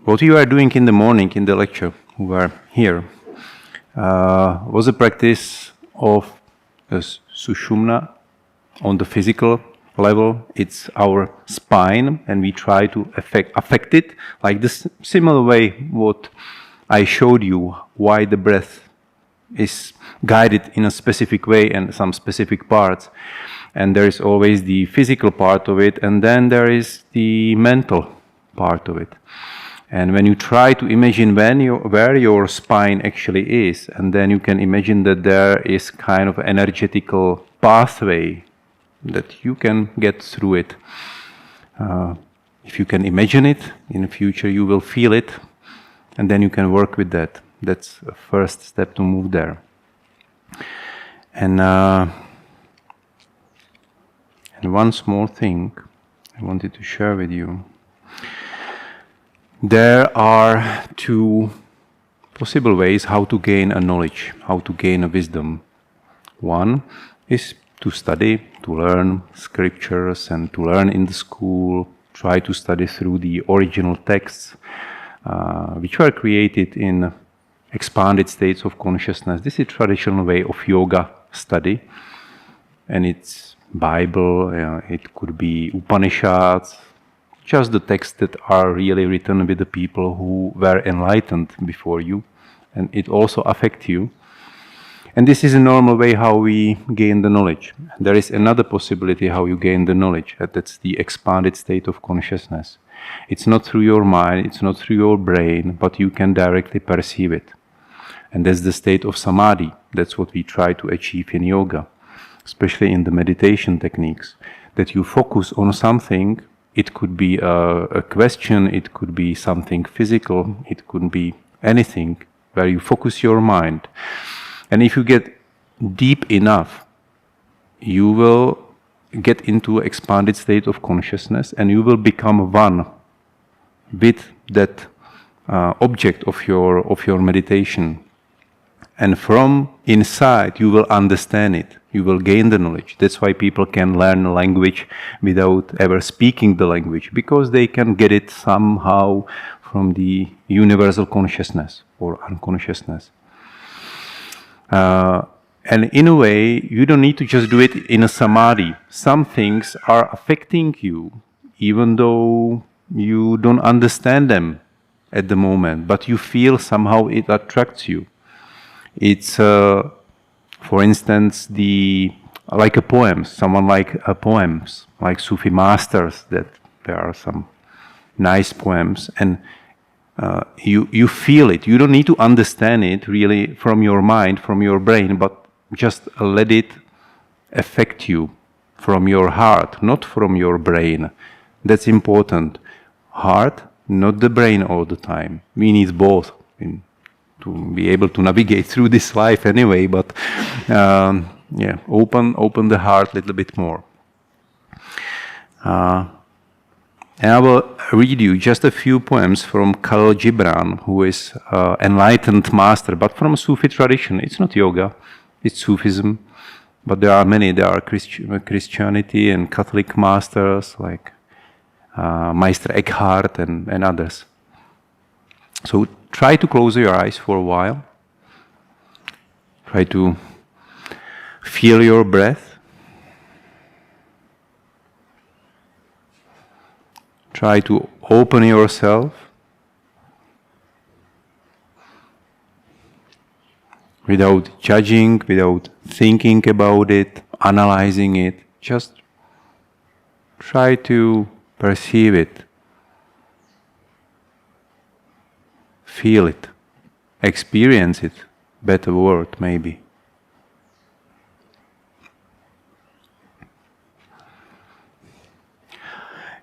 what you are doing in the morning in the lecture, who are here, was a practice of sushumna on the physical level. It's our spine, and we try to affect it like this similar way what I showed you, why the breath is guided in a specific way and some specific parts. And there is always the physical part of it, and then there is the mental part of it. And when you try to imagine where your spine actually is, and then you can imagine that there is kind of energetical pathway that you can get through it. If you can imagine it, in the future you will feel it, and then you can work with that. That's a first step to move there. And one small thing I wanted to share with you. There are two possible ways how to gain a knowledge, how to gain a wisdom. One is to study, to learn scriptures and to learn in the school, try to study through the original texts, which were created in expanded states of consciousness. This is a traditional way of yoga study, and it's Bible, it could be Upanishads, just the texts that are really written with the people who were enlightened before you, and it also affects you. And this is a normal way how we gain the knowledge. There is another possibility how you gain the knowledge, that's the expanded state of consciousness. It's not through your mind, it's not through your brain, but you can directly perceive it. And that's the state of samadhi. That's what we try to achieve in yoga, especially in the meditation techniques, that you focus on something. It could be a question, it could be something physical, it could be anything, where you focus your mind. And if you get deep enough, you will get into an expanded state of consciousness, and you will become one with that object of your meditation. And from inside, you will understand it. You will gain the knowledge. That's why people can learn a language without ever speaking the language, because they can get it somehow from the universal consciousness or unconsciousness. And in a way, you don't need to just do it in a samadhi. Some things are affecting you, even though you don't understand them at the moment, but you feel somehow it attracts you. It's, for instance, like a poem. Someone like poems, like Sufi masters. That there are some nice poems, and you feel it. You don't need to understand it really from your mind, from your brain, but just let it affect you from your heart, not from your brain. That's important. Heart, not the brain all the time. We need both to be able to navigate through this life anyway, but yeah, open the heart a little bit more. And I will read you just a few poems from Khalil Gibran, who is enlightened master, but from a Sufi tradition. It's not yoga, it's Sufism, but there are many. There are Christianity and Catholic masters like Meister Eckhart and others. So try to close your eyes for a while. Try to feel your breath. Try to open yourself. Without judging, without thinking about it, analyzing it. Just try to perceive it. Feel it. Experience it. Better word, maybe.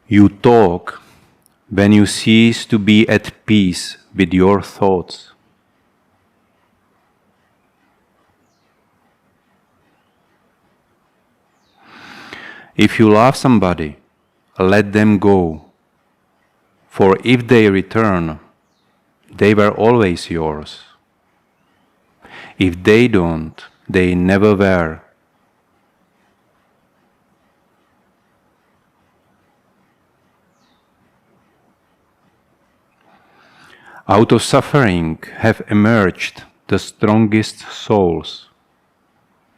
You talk when you cease to be at peace with your thoughts. If you love somebody, let them go, for if they return, they were always yours. If they don't, they never were. Out of suffering have emerged the strongest souls.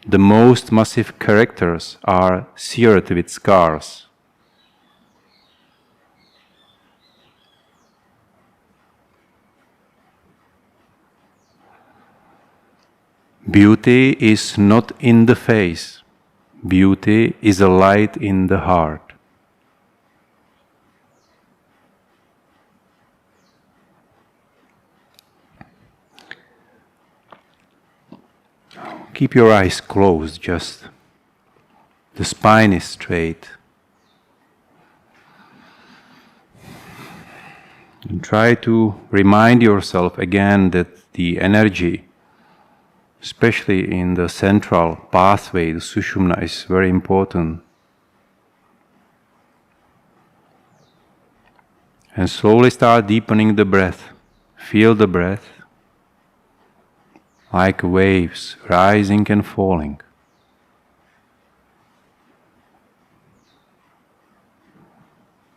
The most massive characters are seared with scars. Beauty is not in the face. Beauty is a light in the heart. Keep your eyes closed, just the spine is straight. And try to remind yourself again that the energy, especially in the central pathway, the Sushumna, is very important. And slowly start deepening the breath. Feel the breath like waves rising and falling.